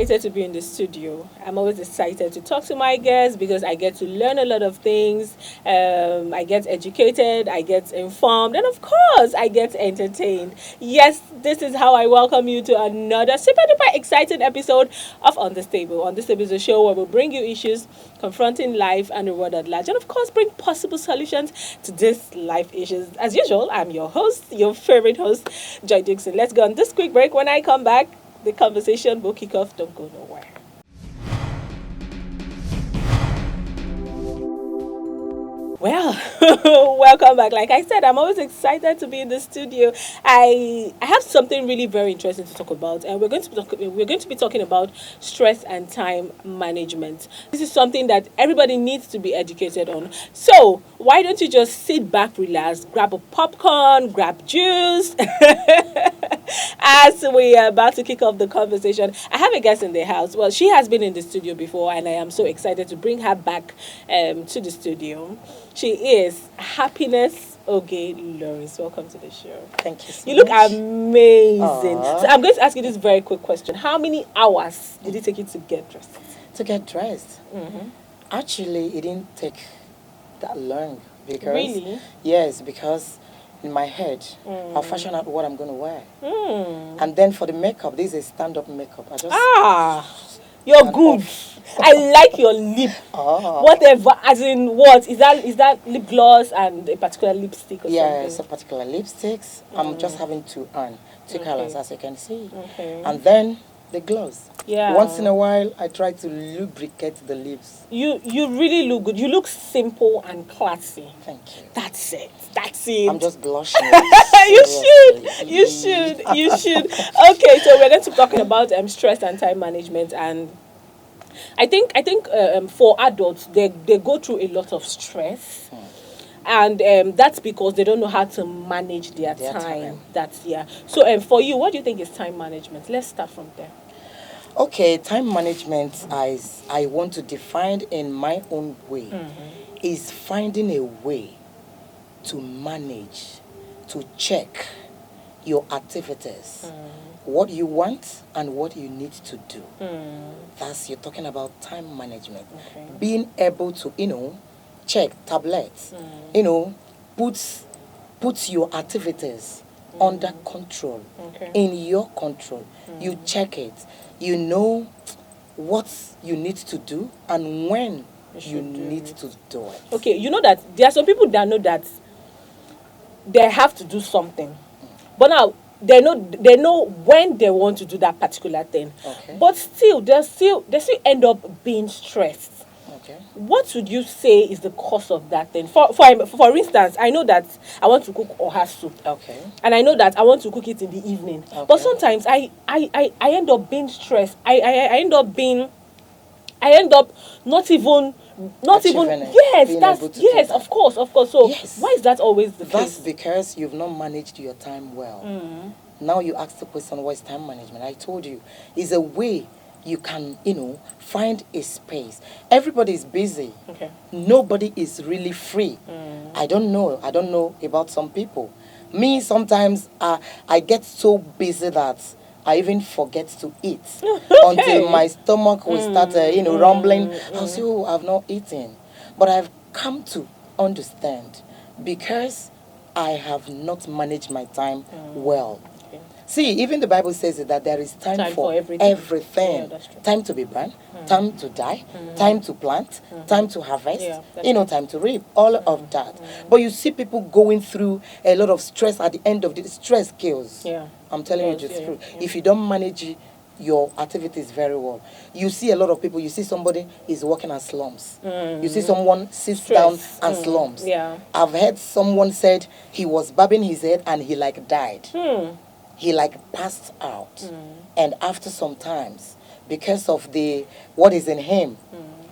excited to be in the studio. I'm always excited to talk to my guests because I get to learn a lot of things. I get educated, I get informed, and of course, I get entertained. Yes, this is how I welcome you to another super duper exciting episode of On This Table. On This Table is a show where we bring you issues confronting life and the world at large, and of course, bring possible solutions to these life issues. As usual, I'm your host, your favorite host, Joy Dixon. Let's go on this quick break. When I come back, the conversation will kick off. Don't go nowhere. Well, welcome back. Like I said, I'm always excited to be in the studio. I have something really very interesting to talk about, and we're going to be talking about stress and time management. This is something that everybody needs to be educated on. So why don't you just sit back, relax, grab a popcorn, grab juice, as we are about to kick off the conversation. I have a guest in the house. Well, she has been in the studio before, and I am so excited to bring her back to the studio. She is Happiness Oge Lawrence. Welcome to the show. Thank you so You look much. amazing. Aww. So I'm going to ask you this very quick question. How many hours did it take you to get dressed? To get dressed. Actually, it didn't take that long. Because, Really? yes, because in my head, I'll fashion out what I'm going to wear. Mm. And then for the makeup, this is stand-up makeup. I just... You're stand good. off. I like your lip. Oh. Whatever, as in what? Is that lip gloss and a particular lipstick or Yeah, it's a something? particular lipsticks. I'm just having two colors, as you can see. Okay. And then the gloves. Yeah. Once in a while, I try to lubricate the lips. You really look good. You look simple and classy. Thank you. That's it. That's it. I'm just blushing. You should. Seriously. You should. You should. Okay, so we're going to be talking about stress and time management, and I think for adults they go through a lot of stress. And that's because they don't know how to manage their time. That's yeah. So for you, what do you think is time management? Let's start from there. Okay, time management, I want to define in my own way, is finding a way to manage, to check your activities, what you want and what you need to do. That's, you're talking about time management. Okay. Being able to, check tablets, put your activities under control, Okay. in your control. You check it. You know what you need to do and when you need to do it. Okay, you know that there are some people that know that they have to do something, but now they know when they want to do that particular thing. Okay. But still, they still end up being stressed. Okay. What would you say is the cause of that thing? For instance, I know that I want to cook oha soup. Okay. And I know that I want to cook it in the evening. Okay. But sometimes I end up being stressed. I end up not even Achieving it, yes, being that's able to do yes, that. of course. So Yes. why is that always the That's case? because you've not managed your time well. Now you ask the question, what is time management? I told you, it's a way you can, find a space. Everybody is busy. Okay. Nobody is really free. I don't know about some people. Me, sometimes I get so busy that I even forget to eat until my stomach will start, rumbling. I'll say, oh, I've not eaten. But I've come to understand because I have not managed my time well. Okay. See, even the Bible says that there is time for everything. everything. Yeah, that's true. Time to be born, time to die, time to plant, time to harvest, Yeah, that's time to reap, all of that. But you see people going through a lot of stress at the end of the stress kills. Yeah. I'm telling you Yes, the yeah, truth. yeah. If you don't manage your activities very well, you see a lot of people, you see somebody is working at slums. You see someone sits down and slums. Yeah. I've heard someone said he was bobbing his head and he died. He passed out. And after some times, because of what is in him,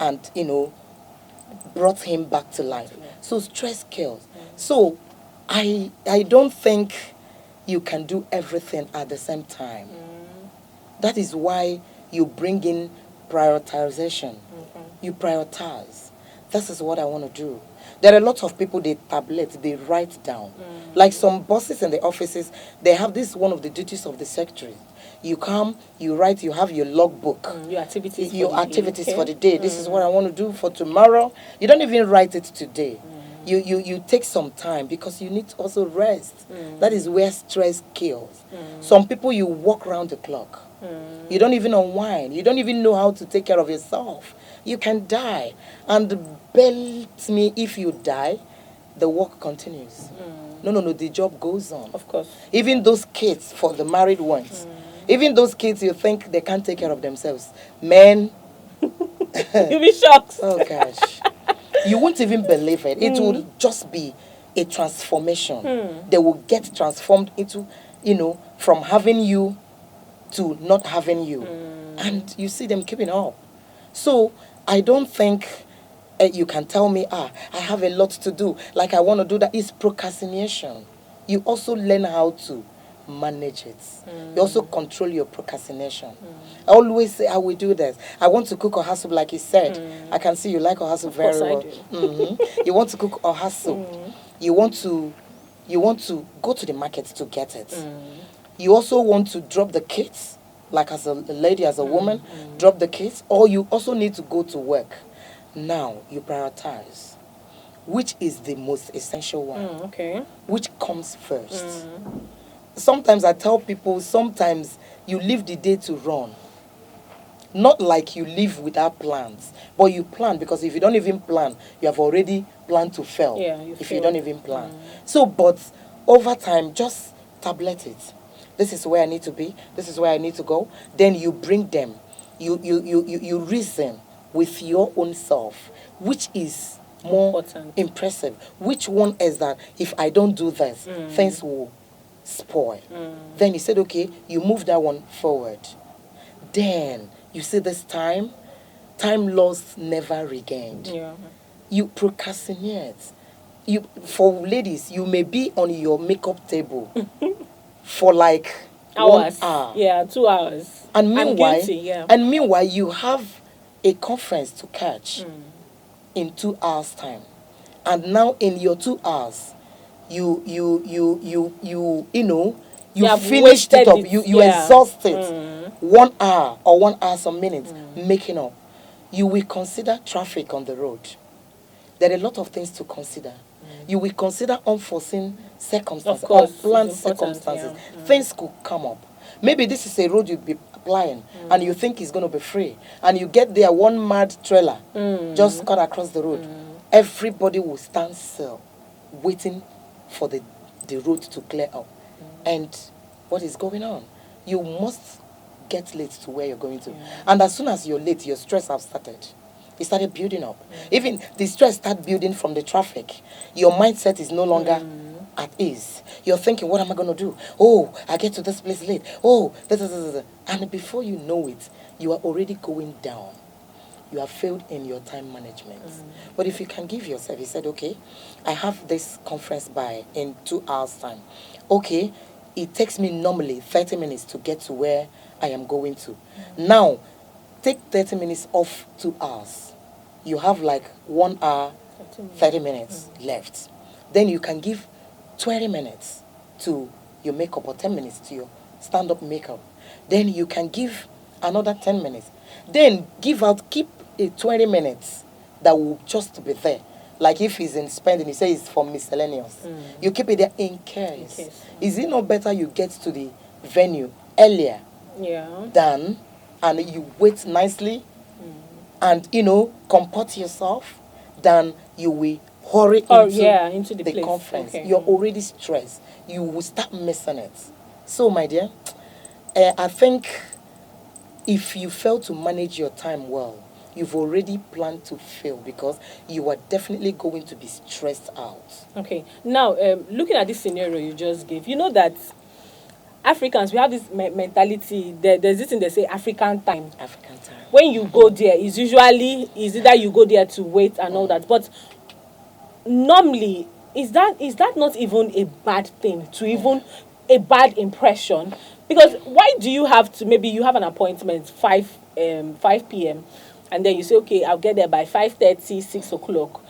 and brought him back to life. So stress kills. So I don't think you can do everything at the same time. That is why you bring in prioritization. You prioritize. This is what I want to do. There are a lot of people, they write down. Like some bosses in the offices, they have this one of the duties of the secretary. You come, you write, you have your logbook. Your activities Your for the day. activities Okay. for the day. This is what I want to do for tomorrow. You don't even write it today. You take some time because you need to also rest. That is where stress kills. Some people, you walk around the clock. You don't even unwind. You don't even know how to take care of yourself. You can die. And belt me, if you die, the work continues. No, the job goes on. Of course. Even those kids, for the married ones, even those kids you think they can't take care of themselves, men, You'll be shocked. oh gosh, you won't even believe it. It will just be a transformation. They will get transformed into, from having you to not having you. And you see them keeping up. So I don't think you can tell me, I have a lot to do, like I want to do that. It's procrastination. You also learn how to manage it. You also control your procrastination. I always say, I will do this. I want to cook oha soup, like you said. I can see you like oha soup very well. You want to cook oha soup. You want to go to the market to get it. You also want to drop the kids, like as a lady, as a woman, drop the kids, or you also need to go to work. Now you prioritize. Which is the most essential one? Okay. Which comes first? Sometimes I tell people, sometimes you leave the day to run. Not like you live without plans, but you plan, because if you don't even plan, you have already planned to fail. Yeah, if you don't even plan. So, but over time, just tablet it. This is where I need to be. This is where I need to go. Then you bring them. You reason with your own self, which is more impressive. Which one is that if I don't do this, things will spoil. Then you said, okay, you move that one forward. Then you see this time lost, never regained. Yeah. You procrastinate. For ladies, you may be on your makeup table for like hours. 1 hour. Yeah, 2 hours. And meanwhile, I'm guilty, yeah. and meanwhile, you have a conference to catch in 2 hours' time. And now in your 2 hours, you finished it up. You exhausted 1 hour or 1 hour some minutes making up. You will consider traffic on the road. There are a lot of things to consider. You will consider unforeseen circumstances, unplanned circumstances. Things could come up. Maybe this is a road you'll be applying and you think it's going to be free. And you get there, one mad trailer just cut across the road. Everybody will stand still, waiting for the road to clear up. And what is going on? You must get late to where you're going to. And as soon as you're late, your stress has started. It started building up. Even the stress started building from the traffic. Your mindset is no longer at ease. You're thinking, what am I going to do? Oh, I get to this place late. Oh, this. And before you know it, you are already going down. You have failed in your time management. But if you can give yourself, you said, okay, I have this conference in 2 hours' time. Okay, it takes me normally 30 minutes to get to where I am going to. Now, take 30 minutes off 2 hours. You have like 1 hour, 30 minutes left. Then you can give 20 minutes to your makeup or 10 minutes to your stand-up makeup. Then you can give another 10 minutes. Then keep a 20 minutes that will just be there. Like if he's in spending, he says it's for miscellaneous. You keep it there in case. Is it not better you get to the venue earlier than, and you wait nicely and, comport yourself, than you will hurry into the conference. Okay. You're already stressed. You will start missing it. So, my dear, I think if you fail to manage your time well, you've already planned to fail, because you are definitely going to be stressed out. Okay. Now, looking at this scenario you just gave, you know that Africans, we have this mentality. There's this thing they say, African time. African time. When you go there, it's either you go there to wait and all that. But normally, is that not even a bad thing, to even a bad impression? Because why do you have to, maybe you have an appointment 5 p.m. and then you say, okay, I'll get there by 5:30, 6 o'clock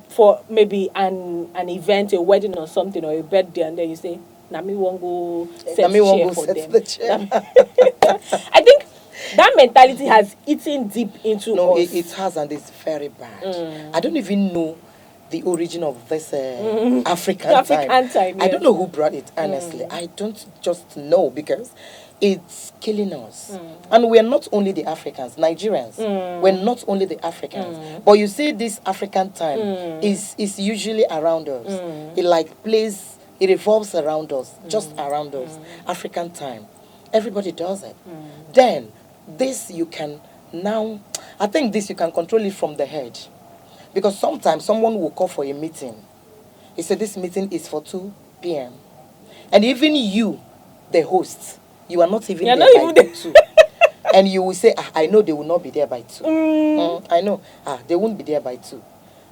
for maybe an event, a wedding or something, or a birthday, and then you say, Nami won't go set Nami won't chair go for set them. the chair. I think that mentality has eaten deep into No, us. it has, and it's very bad. I don't even know the origin of this African African time, I don't yes. know who brought it, honestly. I don't just know because it's killing us. And we're not only the Africans, Nigerians. We're not only the Africans. But you see, this African time is usually around us. It like plays, it revolves around us, just around us. African time. Everybody does it. Then, this you can now, I think this you can control it from the head. Because sometimes someone will call for a meeting. He said this meeting is for 2 p.m. And even you, the host, you are not even You're there not by even there. 2. And you will say, I know they will not be there by 2. I know. They won't be there by 2.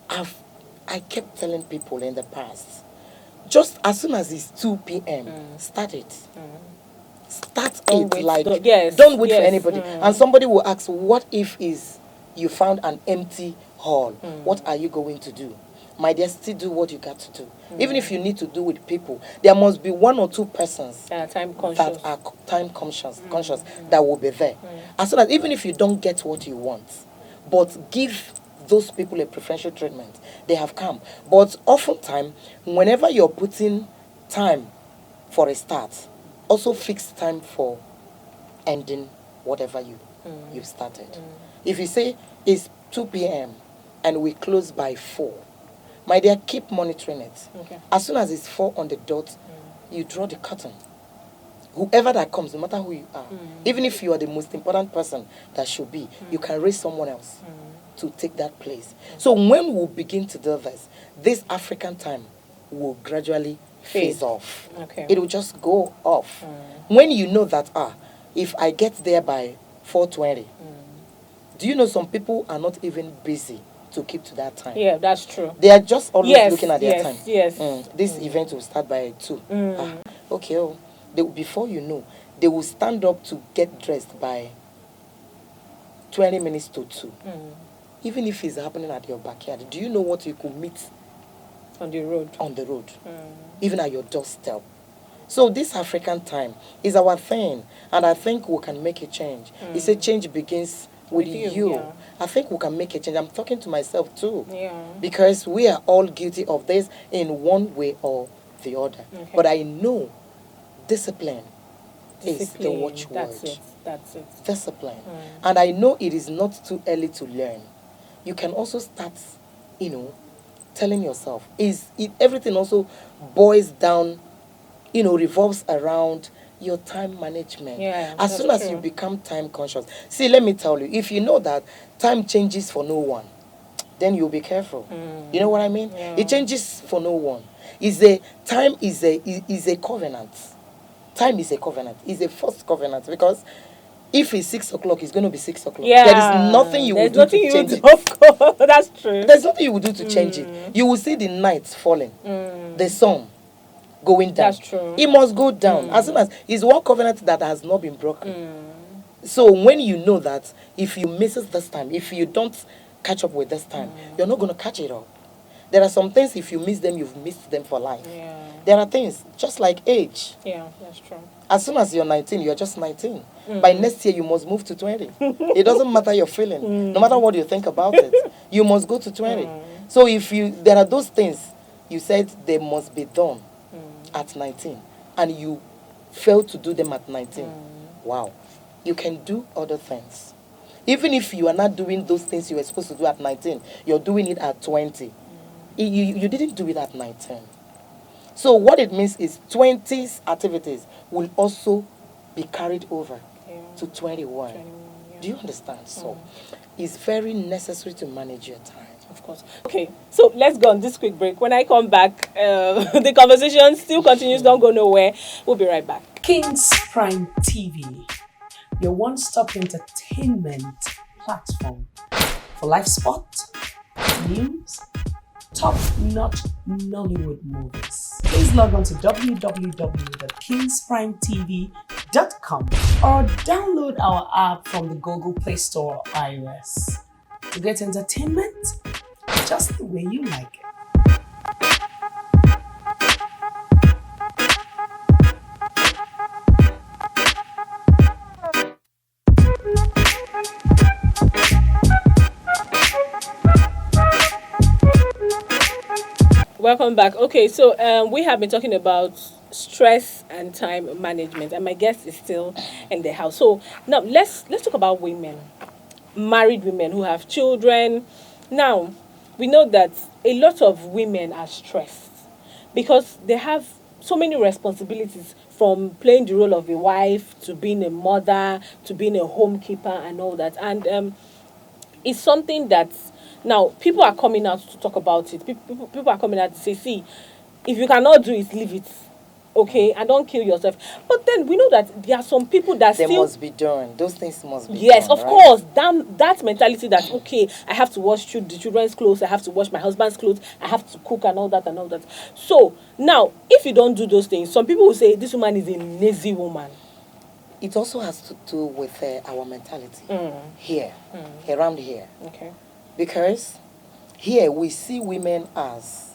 I kept telling people in the past, just as soon as it's 2 p.m., start it. Start Don't it. wait, Like, yes, don't wait for yes, anybody. And somebody will ask, what if is you found an empty hall? What are you going to do? My dear, still do what you got to do. Even if you need to do with people, there must be 1 or 2 persons Time conscious. that are time conscious that will be there. As soon as, even if you don't get what you want, but give those people a preferential treatment, they have come. But oftentimes, whenever you're putting time for a start, also fix time for ending whatever you've started. If you say it's 2 p.m. and we close by 4, my dear, keep monitoring it. Okay. As soon as it's 4 on the dot, you draw the curtain. Whoever that comes, no matter who you are, even if you are the most important person that should be, you can raise someone else to take that place. So when we begin to do this African time will gradually phase off. Okay. It will just go off. When you know that, if I get there by 4:20, do you know some people are not even busy to keep to that time? Yeah, that's true. They are just always looking at their yes, time. Yes. This event will start by 2. Okay, before you know, they will stand up to get dressed by 20 minutes to 2. Even if it's happening at your backyard, do you know what you could meet On the road. on the road? Even at your doorstep. So this African time is our thing, and I think we can make a change. It's a change begins with you. Yeah. I think we can make a change. I'm talking to myself too. Yeah. Because we are all guilty of this in one way or the other. Okay. But I know discipline is the watchword. That's it. Discipline. And I know it is not too early to learn. You can also start, telling yourself, everything also boils down, revolves around your time management. Yeah, as soon as you become time conscious. See, let me tell you, if you know that time changes for no one, then you'll be careful. You know what I mean? Yeah. It changes for no one. Time is a covenant. Time is a covenant. It's a first covenant, because if it's 6 o'clock, it's going to be 6 o'clock. Yeah. There is nothing you will do to change it. Of course, that's true. There's nothing you will do to change it. You will see the night falling, the sun going down. That's true. It must go down. As soon as it's one covenant that has not been broken. So when you know that if you miss it this time, if you don't catch up with this time, you're not going to catch it up. There are some things, if you miss them, you've missed them for life. Yeah. There are things, just like age. Yeah, that's true. As soon as you're 19, you're just 19. By next year, you must move to 20. It doesn't matter your feeling. No matter what you think about it, you must go to 20. So there are those things you said they must be done at 19, and you fail to do them at 19. Wow. You can do other things. Even if you are not doing those things you were supposed to do at 19, you're doing it at 20. You didn't do it at 19. So what it means is 20's activities will also be carried over to 21. Do you understand? So it's very necessary to manage your time. Of course. Okay, so let's go on this quick break. When I come back, the conversation still continues. Don't go nowhere. We'll be right back. Kingsprimetv, your one-stop entertainment platform for live sport, news, top-notch Nollywood movies. Please log on to www.kingsprimetv.com or download our app from the Google Play Store or iOS to get entertainment just the way you like it. Welcome back. Okay, so we have been talking about stress and time management, and my guest is still in the house. So now let's talk about women, married women who have children. Now, we know that a lot of women are stressed because they have so many responsibilities, from playing the role of a wife to being a mother to being a homekeeper and all that. And it's something that now people are coming out to talk about it. People are coming out to say, see, if you cannot do it, leave it. Okay, and don't kill yourself. But then we know that there are some people that They still, must be done. Those things must be yes, done, of right? course, that mentality that okay, I have to wash the children's clothes, I have to wash my husband's clothes, I have to cook and all that and all that. So now, if you don't do those things, some people will say this woman is a lazy woman. It also has to do with our mentality here, around here. Okay. Because here we see women as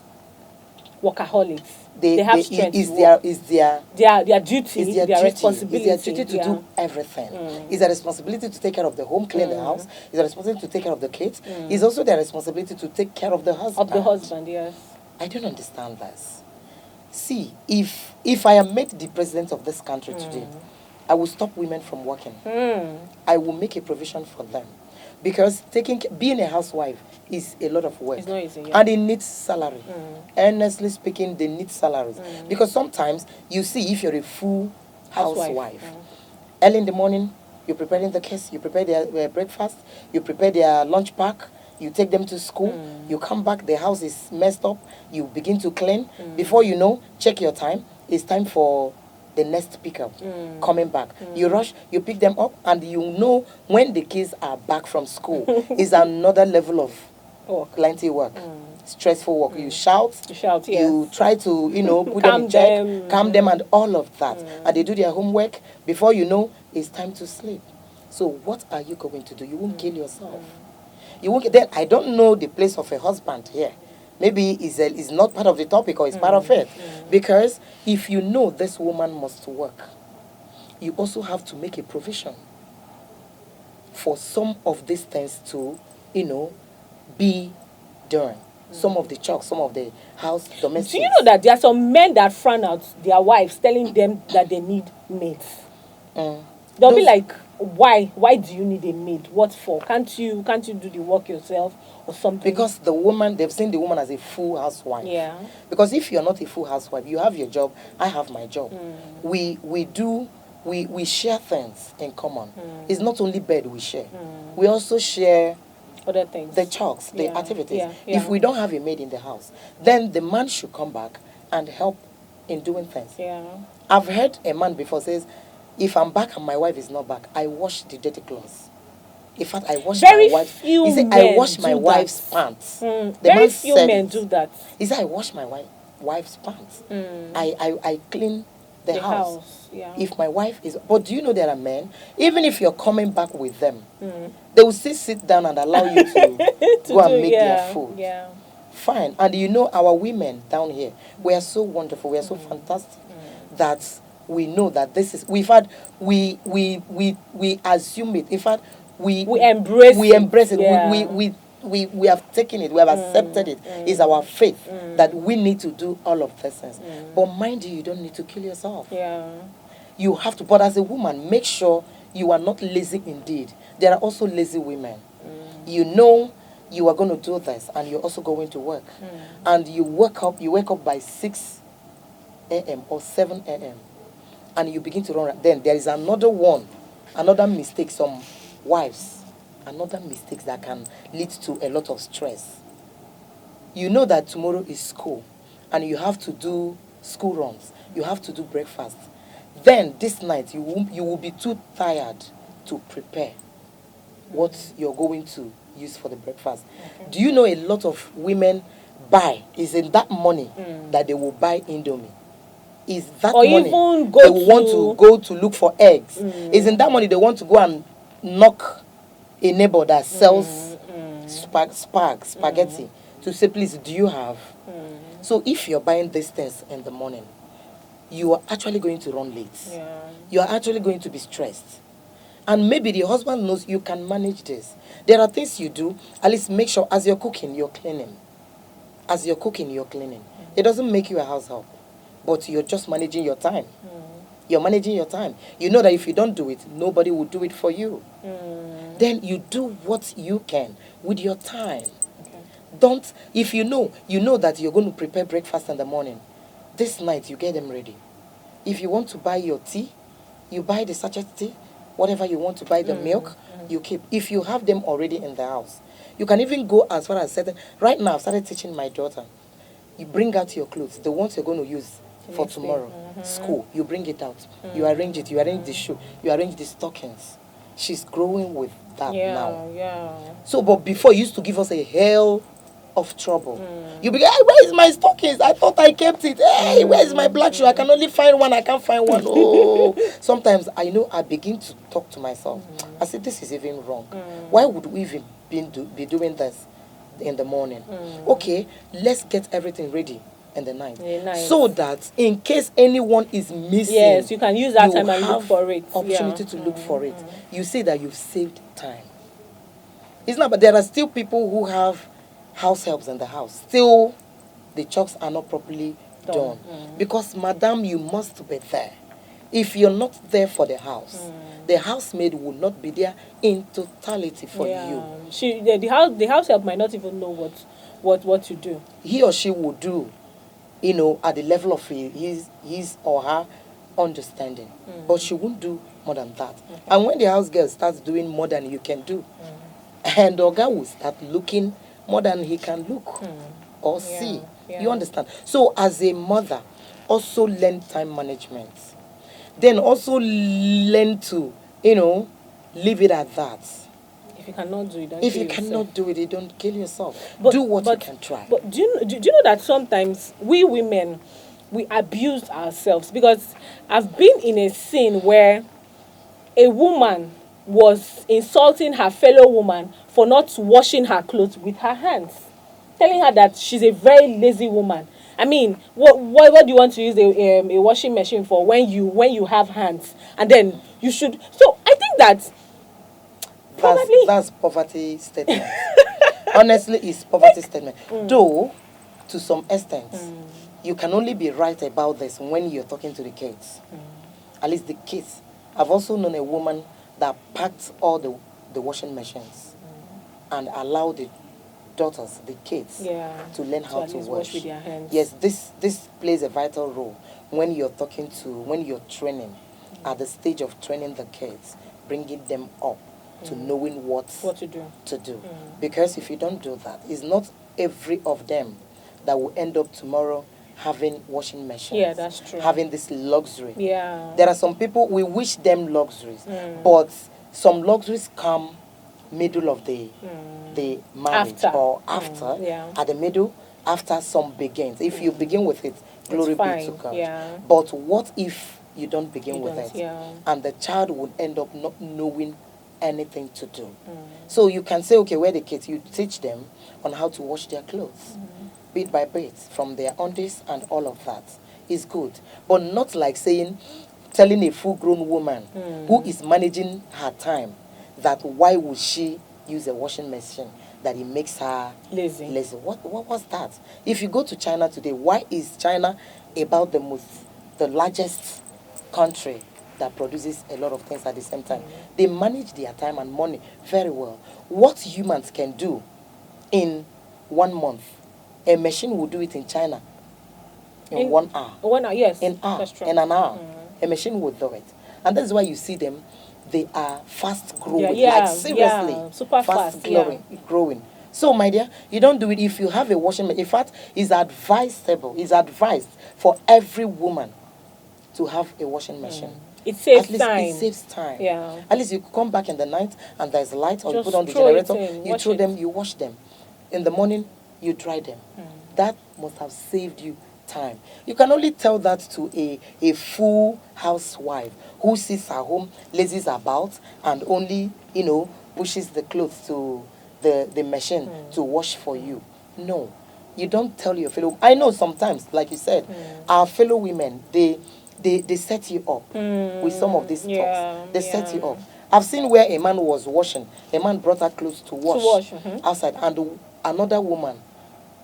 Workaholics. They have strength. is to their work. is their Their duty, is their their duty, responsibility. is their duty to yeah. do everything. It's their responsibility to take care of the home, clean the house. It's their responsibility to take care of the kids. It's also their responsibility to take care of the husband. Of the husband, yes. I don't understand this. See, if I am made the president of this country today, I will stop women from working. I will make a provision for them. Because being a housewife is a lot of work. It's not easy, yeah. And it needs salary. Honestly speaking, they need salaries. Because sometimes you see if you're a full housewife, early in the morning, you're preparing the kids, you prepare their breakfast, you prepare their lunch pack, you take them to school, you come back, the house is messed up, you begin to clean. Before you know, check your time, it's time for the next pickup coming back. You rush, you pick them up, and you know when the kids are back from school is another level of plenty work. Stressful work. You shout, yes. you try to, put them in check, calm them and all of that. And they do their homework. Before you know, it's time to sleep. So what are you going to do? You won't kill yourself. You won't. Then I don't know the place of a husband here. Maybe it's not part of the topic or it's part of it. Because if you know this woman must work, you also have to make a provision for some of these things to, be done. Some of the chores, some of the house domestics. Do you know that there are some men that frown out their wives telling them that they need maids? They'll be like, why do you need a maid? What for? Can't you do the work yourself or something? Because they've seen the woman as a full housewife. Yeah. Because if you're not a full housewife, you have your job, I have my job. We share things in common. It's not only bed we share. We also share other things. The chores, the activities. Yeah. If we don't have a maid in the house, then the man should come back and help in doing things. Yeah. I've heard a man before says, if I'm back and my wife is not back, I wash the dirty clothes. In fact, I wash my wife. He said, I wash my wife's pants. Very few men do that. He said, I wash my wife's pants. I clean the house. Yeah. If my wife is... But do you know there are men, even if you're coming back with them, they will still sit down and allow you to go and make their food. Yeah. Fine. And our women down here, we are so wonderful, we are so fantastic that we know that this is... we assume it. In fact, we embrace it. Yeah. We have taken it, we have accepted it. It's our faith that we need to do all of these things. But mind you don't need to kill yourself. Yeah. You have to, but as a woman, make sure you are not lazy indeed. There are also lazy women. You know you are going to do this and you're also going to work. And you wake up by 6 a.m. or 7 a.m. and you begin to run. Then there is another mistake, some wives, another mistake that can lead to a lot of stress. You know that tomorrow is school and you have to do school runs. You have to do breakfast. Then this night you will be too tired to prepare what you're going to use for the breakfast. Okay. Do you know a lot of women is in that money that they will buy Indomie? Is that or money even they will want to go to look for eggs? Is in that money they want to go and knock a neighbor that sells spaghetti to say, please, do you have? So if you're buying these things in the morning, you are actually going to run late. Yeah. You are actually going to be stressed. And maybe the husband knows you can manage this. There are things you do, at least make sure as you're cooking, you're cleaning. As you're cooking, you're cleaning. It doesn't make you a house help, but you're just managing your time. You're managing your time. You know that if you don't do it, nobody will do it for you. Then you do what you can with your time. Okay. Don't, if you know that you're going to prepare breakfast in the morning. This night, you get them ready. If you want to buy your tea, you buy the sachet tea. Whatever you want to buy, the milk, you keep. If you have them already in the house, you can even go as far as certain. Right now, I've started teaching my daughter. You bring out your clothes, the ones you're going to use for Next day. tomorrow. School, you bring it out. You arrange it. You arrange the shoe. You arrange the stockings. She's growing with that now. Yeah. So, but before, you used to give us a hell of trouble. You be, hey, where is my stockings? I thought I kept it. Hey, where is my black shoe? I can only find one. I can't find one. Oh, sometimes I know I begin to talk to myself. I say, this is even wrong. Why would we even be doing this in the morning? Okay, let's get everything ready in the night, so that in case anyone is missing, yes, you can use that you time and look have for it. opportunity to look for it. You see that you've saved time. It's not, but there are still people who have house helps in the house. Still, the chores are not properly done. Because, madam, you must be there. If you're not there for the housemaid will not be there in totality for you. The house help might not even know what to do. He or she will do, at the level of his or her understanding. But she won't do more than that. Okay. And when the house girl starts doing more than you can do, and the guy will start looking more than he can look or see. Yeah. You understand? So as a mother, also learn time management. Then also learn to, leave it at that. If you cannot do it, don't If kill you yourself. cannot do it, you don't kill yourself. Do what you can try. But do you know that sometimes we women, we abuse ourselves? Because I've been in a scene where a woman was insulting her fellow woman for not washing her clothes with her hands, telling her that she's a very lazy woman. I mean, what do you want to use a washing machine for when you have hands? And then you should. So I think that probably that's poverty statement. Honestly, it's poverty statement. Though, to some extent, you can only be right about this when you're talking to the kids. At least the kids. I've also known a woman that packed all the washing machines and allowed the daughters, the kids, to learn how to wash with their hands. Yes, this plays a vital role when you're when you're training, at the stage of training the kids, bringing them up to knowing what to do. Because if you don't do that, it's not every of them that will end up tomorrow having washing machines. Yeah, that's true. Having this luxury. Yeah. There are some people, we wish them luxuries, but some luxuries come middle of the marriage or after, at the middle, after some begins. If you begin with it, glory be to God. Yeah. But what if you don't begin with it? Yeah. And the child would end up not knowing anything to do. So you can say, okay, where the kids, you teach them on how to wash their clothes. Bit by bit, from their undies and all of that is good. But not like telling a full-grown woman who is managing her time that why would she use a washing machine, that it makes her lazy. What was that? If you go to China today, why is China about the largest country that produces a lot of things at the same time? They manage their time and money very well. What humans can do in 1 month, a machine will do it in China in 1 hour. 1 hour, yes. In an hour. A machine will do it. And that's why you see them, they are fast growing. Seriously. Super fast growing. So, my dear, you don't do it if you have a washing machine. In fact, it's advised for every woman to have a washing machine. It saves time. At least it saves time. Yeah. At least you come back in the night and there's light, or you put on the generator, you throw them, you wash them. In the morning, you dry them. That must have saved you time. You can only tell that to a full housewife who sits at home, lazes about, and only, pushes the clothes to the machine to wash for you. No. You don't tell your fellow. I know sometimes, like you said, our fellow women, they set you up with some of these talks. They set you up. I've seen where a man was washing. A man brought her clothes to wash outside, and another woman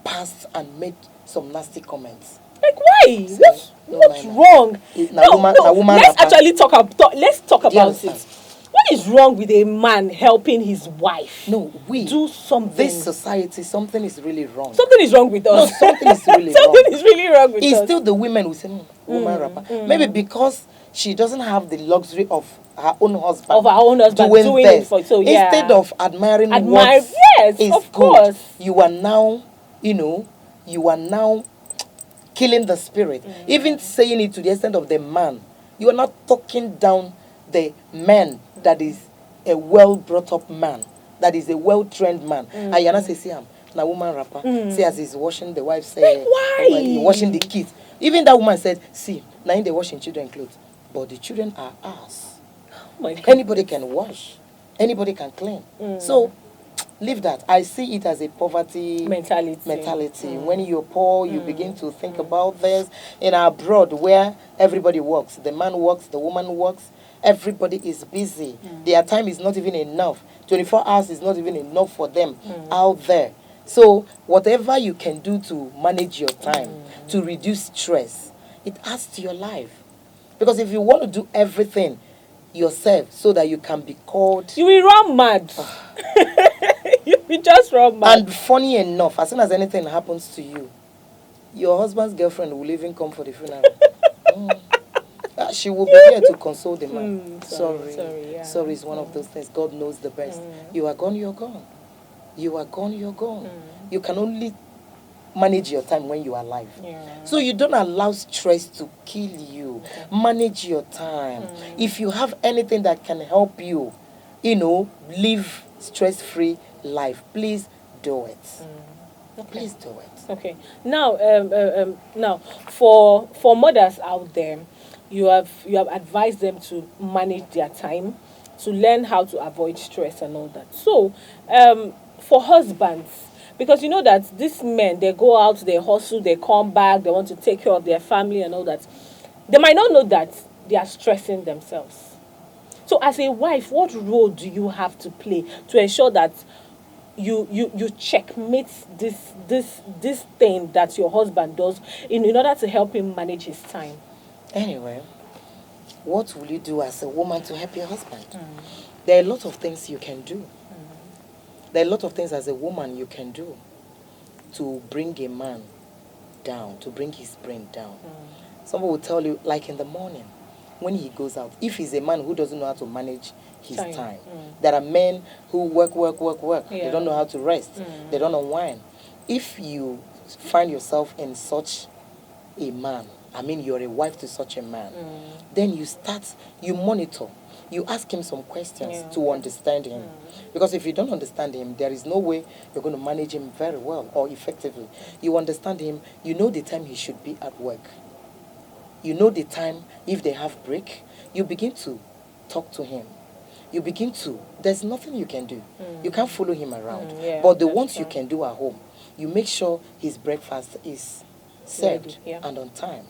passed and made some nasty comments. Like why? Say, What's no. wrong? Na woman Let's rapper. actually let's talk Do you about understand? it. What is wrong with a man helping his wife? No, we Do something. This society, something is really wrong. Something is wrong with us. No, something is really Something wrong. is really wrong with It's us. still the women who say, woman rapper. Maybe because she doesn't have the luxury of her own husband. Of her own husband doing this. it for so yeah. Instead of admiring yes, what is of good, course. you are now, you are now killing the spirit. Even saying it to the extent of the man. You are not talking down the man that is a well brought up man, that is a well trained man. And you're not saying, na woman rapper. See as he's washing the wife's why? washing the kids. Even that woman said, see, now they washing children clothes. But the children are ours. Oh my God. Anybody can wash. Anybody can clean. So leave that. I see it as a poverty mentality. When you're poor, you begin to think about this. In our abroad, where everybody works, the man works, the woman works, everybody is busy. Their time is not even enough. 24 hours is not even enough for them out there. So whatever you can do to manage your time, to reduce stress, it adds to your life. Because if you want to do everything yourself so that you can be called... You will run mad. You will just run mad. And funny enough, as soon as anything happens to you, your husband's girlfriend will even come for the funeral. She will be there to console the man. Sorry, it's one of those things. God knows the best. You are gone, you're gone. You are gone, you're gone. You can only manage your time when you are alive. So you don't allow stress to kill you. Manage your time. If you have anything that can help you, live stress-free life, please do it. Please do it. Okay. Now, for mothers out there, you have advised them to manage their time, to learn how to avoid stress and all that. So, for husbands, because you know that these men, they go out, they hustle, they come back, they want to take care of their family and all that. They might not know that they are stressing themselves. So as a wife, what role do you have to play to ensure that you checkmate this thing that your husband does in order to help him manage his time? Anyway, what will you do as a woman to help your husband? There are a lot of things you can do. There are a lot of things as a woman you can do to bring a man down, to bring his brain down. Someone will tell you, like in the morning, when he goes out, if he's a man who doesn't know how to manage his time. There are men who work. They don't know how to rest. They don't unwind. If you find yourself in such a man, you're a wife to such a man, then you monitor. You ask him some questions to understand him. Because if you don't understand him, there is no way you're going to manage him very well or effectively. You understand him, you know the time he should be at work. You know the time, if they have break, you begin to talk to him. There's nothing you can do. You can't follow him around. But the ones you can do at home, you make sure his breakfast is served and on time.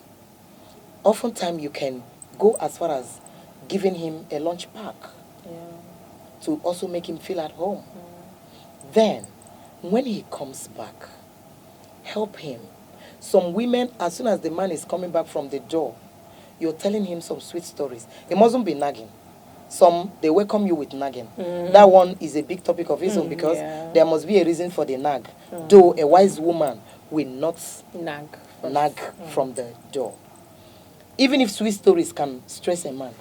Oftentimes you can go as far as giving him a lunch pack to also make him feel at home. Then, when he comes back, help him. Some women, as soon as the man is coming back from the door, you're telling him some sweet stories. It mustn't be nagging. Some, they welcome you with nagging. That one is a big topic of its own because there must be a reason for the nag. Though a wise woman will not nag from the door. Even if sweet stories can stress a man.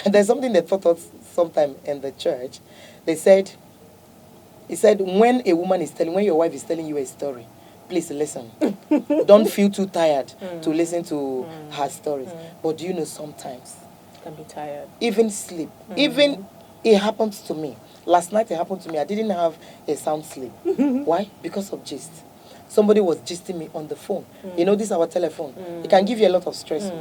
There's something they taught us sometime in the church. He said, when your wife is telling you a story, please listen. Don't feel too tired to listen to her stories. But do you know sometimes? Can be tired. Even sleep. Even it happens to me. Last night it happened to me. I didn't have a sound sleep. Why? Because of gist. Somebody was gisting me on the phone. You know, this is our telephone. It can give you a lot of stress.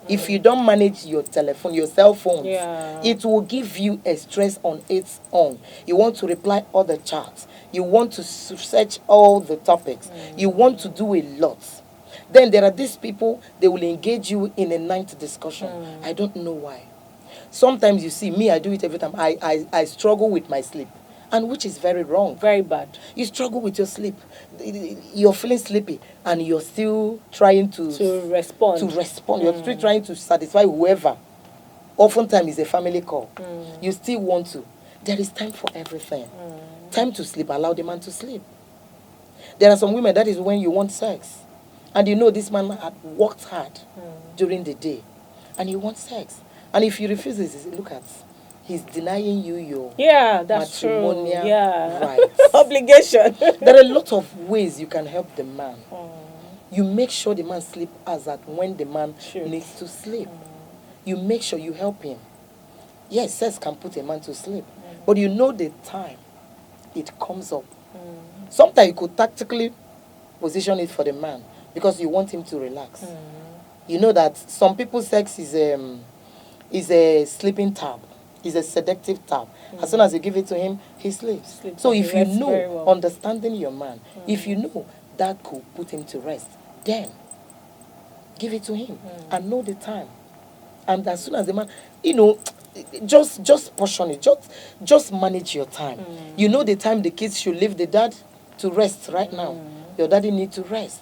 If you don't manage your telephone, your cell phone, it will give you a stress on its own. You want to reply all the chats. You want to search all the topics. You want to do a lot. Then there are these people, they will engage you in a night discussion. I don't know why. Sometimes you see, me, I do it every time. I struggle with my sleep. and which is very wrong. Very bad. You struggle with your sleep. You're feeling sleepy, and you're still trying To respond. You're still trying to satisfy whoever. Oftentimes, it's a family call. You still want to. There is time for everything. Time to sleep. Allow the man to sleep. There are some women, that is when you want sex. And you know this man had worked hard during the day. And you want sex. And if you refuse this, look at, he's denying you your That's true. matrimonial rights. Obligation. There are a lot of ways you can help the man. You make sure the man sleep as at when the man needs to sleep. You make sure you help him. Yes, sex can put a man to sleep. But you know the time it comes up. Sometimes you could tactically position it for the man because you want him to relax. You know that some people's sex is a sleeping tab. Is a seductive tab. As soon as you give it to him, he sleeps. So if you know, understanding your man, if you know that could put him to rest, then give it to him and know the time. And as soon as the man, just portion it. Just manage your time. You know the time the kids should leave the dad to rest right now. Your daddy need to rest.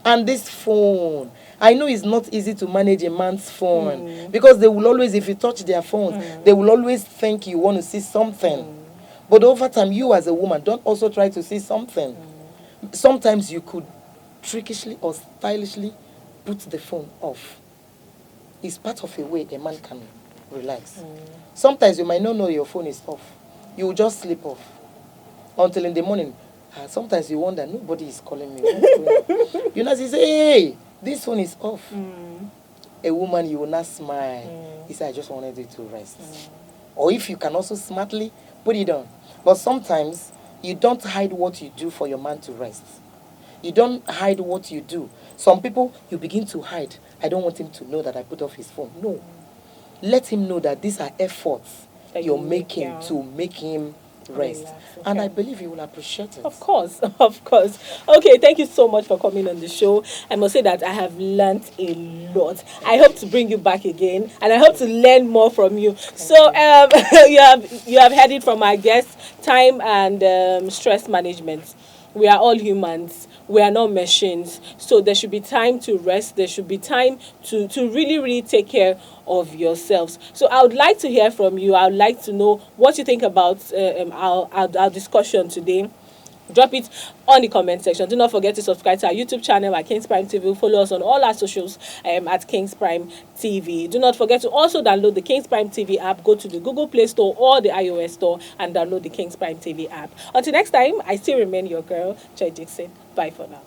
And this phone, I know it's not easy to manage a man's phone because they will always, if you touch their phones, they will always think you want to see something. But over time, you as a woman, don't also try to see something. Sometimes you could trickishly or stylishly put the phone off. It's part of a way a man can relax. Sometimes you might not know your phone is off. You will just sleep off until in the morning. Sometimes you wonder, nobody is calling me. You know, you say, hey, this phone is off. A woman, you will not smile. He said, I just wanted it to rest. Or if you can also smartly put it on. But sometimes you don't hide what you do for your man to rest. You don't hide what you do. Some people, you begin to hide. I don't want him to know that I put off his phone. No. Let him know that these are efforts that you're making to make him rest. Relax, okay. And I believe you will appreciate it. Of course, of course. Okay, thank you so much for coming on the show. I must say that I have learned a lot. I hope to bring you back again, and I hope to learn more from you. You have heard it from our guests, time and stress management. We are all humans. We are not machines. So there should be time to rest. There should be time to really, really take care of yourselves. So I would like to hear from you. I would like to know what you think about our discussion today. Drop it on the comment section. Do not forget to subscribe to our YouTube channel at Kingsprimetv. Follow us on all our socials at Kingsprimetv. Do not forget to also download the Kingsprimetv app. Go to the Google Play Store or the iOS Store and download the Kingsprimetv app. Until next time, I still remain your girl, Joy Dixon. Bye for now.